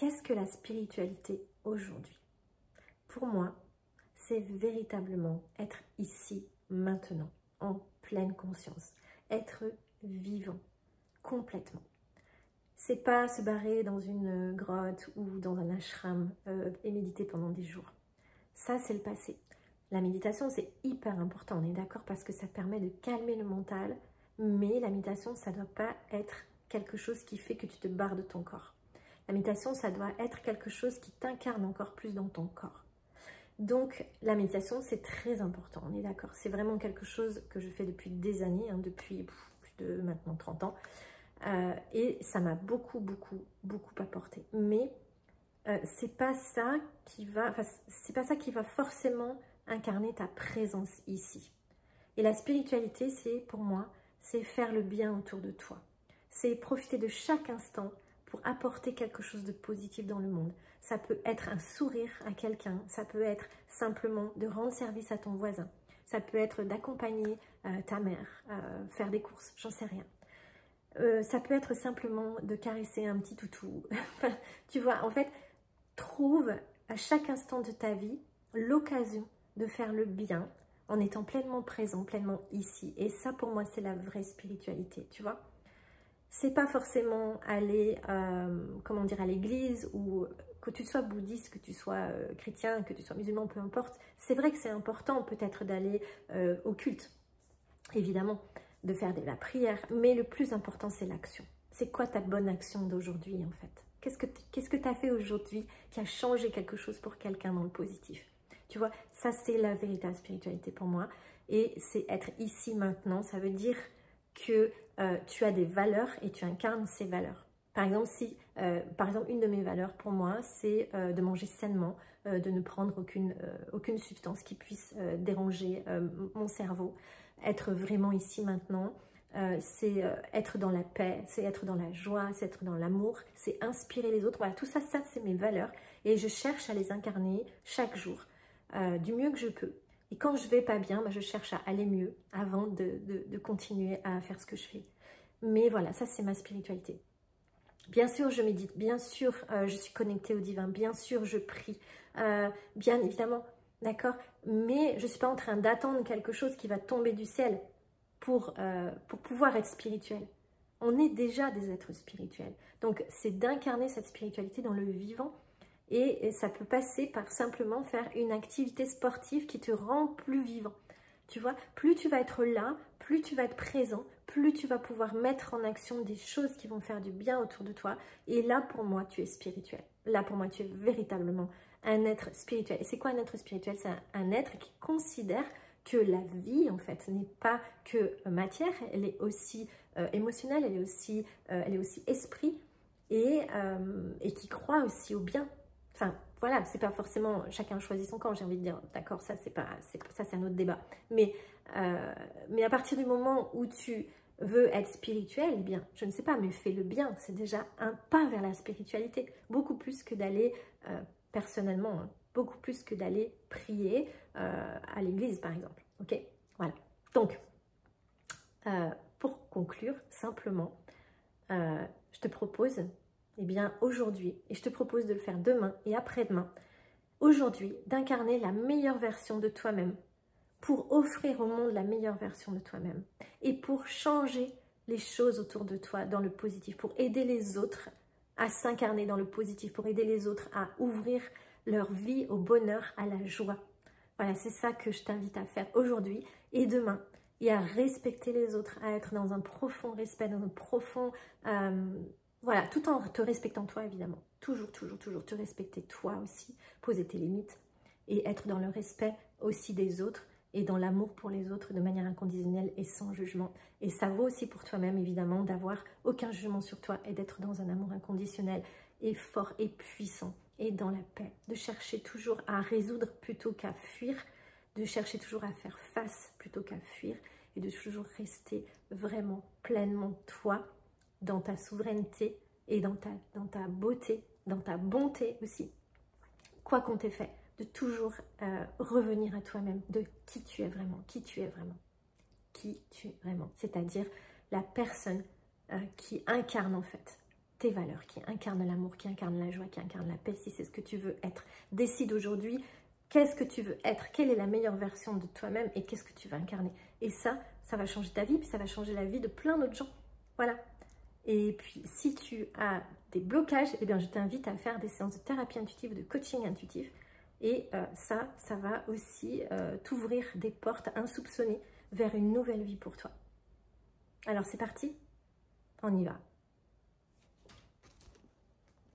qu'est-ce que la spiritualité aujourd'hui? Pour moi, c'est véritablement être ici, maintenant, en pleine conscience, être vivant, complètement. C'est pas se barrer dans une grotte ou dans un ashram et méditer pendant des jours. Ça, c'est le passé. La méditation, c'est hyper important, on est d'accord, parce que ça permet de calmer le mental, mais la méditation, ça ne doit pas être quelque chose qui fait que tu te barres de ton corps. La méditation, ça doit être quelque chose qui t'incarne encore plus dans ton corps. Donc, la méditation, c'est très important, on est d'accord. C'est vraiment quelque chose que je fais depuis des années, depuis plus de maintenant 30 ans. Et ça m'a beaucoup apporté. Mais c'est pas ça qui va forcément incarner ta présence ici. Et la spiritualité, c'est pour moi, c'est faire le bien autour de toi. C'est profiter de chaque instant pour apporter quelque chose de positif dans le monde. Ça peut être un sourire à quelqu'un, ça peut être simplement de rendre service à ton voisin, ça peut être d'accompagner ta mère, faire des courses, j'en sais rien. Ça peut être simplement de caresser un petit toutou. Tu vois, en fait, trouve à chaque instant de ta vie l'occasion de faire le bien en étant pleinement présent, pleinement ici. Et ça, pour moi, c'est la vraie spiritualité, tu vois. C'est pas forcément aller, comment dire, à l'église, ou que tu sois bouddhiste, que tu sois chrétien, que tu sois musulman, peu importe. C'est vrai que c'est important peut-être d'aller au culte, évidemment, de faire de la prière, mais le plus important, c'est l'action. C'est quoi ta bonne action d'aujourd'hui, en fait? Qu'est-ce que tu as fait aujourd'hui qui a changé quelque chose pour quelqu'un dans le positif? Tu vois, ça, c'est la véritable spiritualité pour moi. Et c'est être ici, maintenant. Ça veut dire que tu as des valeurs et tu incarnes ces valeurs. Par exemple, une de mes valeurs pour moi, c'est de manger sainement, de ne prendre aucune substance qui puisse déranger mon cerveau. Être vraiment ici maintenant, c'est être dans la paix, c'est être dans la joie, c'est être dans l'amour, c'est inspirer les autres. Voilà, tout ça, c'est mes valeurs et je cherche à les incarner chaque jour du mieux que je peux. Et quand je vais pas bien, je cherche à aller mieux avant de continuer à faire ce que je fais. Mais voilà, ça c'est ma spiritualité. Bien sûr, je médite, bien sûr, je suis connectée au divin, bien sûr, je prie, bien évidemment. D'accord, mais je ne suis pas en train d'attendre quelque chose qui va tomber du ciel pour pouvoir être spirituel. On est déjà des êtres spirituels. Donc, c'est d'incarner cette spiritualité dans le vivant. Et ça peut passer par simplement faire une activité sportive qui te rend plus vivant. Tu vois, plus tu vas être là, plus tu vas être présent, plus tu vas pouvoir mettre en action des choses qui vont faire du bien autour de toi. Et là, pour moi, tu es spirituel. Là, pour moi, tu es véritablement un être spirituel. Et c'est quoi un être spirituel? C'est un être qui considère que la vie, en fait, n'est pas que matière, elle est aussi émotionnelle, elle est aussi esprit, et qui croit aussi au bien. Enfin, voilà, c'est pas forcément chacun choisit son camp, j'ai envie de dire, d'accord, ça c'est un autre débat. Mais à partir du moment où tu veux être spirituel, eh bien, je ne sais pas, mais fais le bien, c'est déjà un pas vers la spiritualité, beaucoup plus que d'aller, personnellement, beaucoup plus que d'aller prier à l'église, par exemple, ok? Voilà, donc, pour conclure, simplement, je te propose, eh bien, aujourd'hui, et je te propose de le faire demain et après-demain, aujourd'hui, d'incarner la meilleure version de toi-même pour offrir au monde la meilleure version de toi-même et pour changer les choses autour de toi dans le positif, pour aider les autres à s'incarner dans le positif, pour aider les autres à ouvrir leur vie au bonheur, à la joie. Voilà, c'est ça que je t'invite à faire aujourd'hui et demain, et à respecter les autres, à être dans un profond respect, dans un profond... voilà, tout en te respectant toi, évidemment. Toujours te respecter toi aussi, poser tes limites et être dans le respect aussi des autres et dans l'amour pour les autres de manière inconditionnelle et sans jugement. Et ça vaut aussi pour toi-même, évidemment, d'avoir aucun jugement sur toi et d'être dans un amour inconditionnel et fort et puissant et dans la paix. De chercher toujours à résoudre plutôt qu'à fuir, de chercher toujours à faire face plutôt qu'à fuir et de toujours rester vraiment pleinement toi, dans ta souveraineté et dans ta beauté, dans ta bonté aussi. Quoi qu'on t'ait fait, de toujours revenir à toi-même, de qui tu es vraiment, qui tu es vraiment, qui tu es vraiment. C'est-à-dire la personne qui incarne en fait tes valeurs, qui incarne l'amour, qui incarne la joie, qui incarne la paix, si c'est ce que tu veux être. Décide aujourd'hui qu'est-ce que tu veux être, quelle est la meilleure version de toi-même et qu'est-ce que tu veux incarner. Et ça va changer ta vie, puis ça va changer la vie de plein d'autres gens. Voilà. Et puis, si tu as des blocages, eh bien, je t'invite à faire des séances de thérapie intuitive, de coaching intuitif. Et ça va aussi t'ouvrir des portes insoupçonnées vers une nouvelle vie pour toi. Alors, c'est parti, on y va.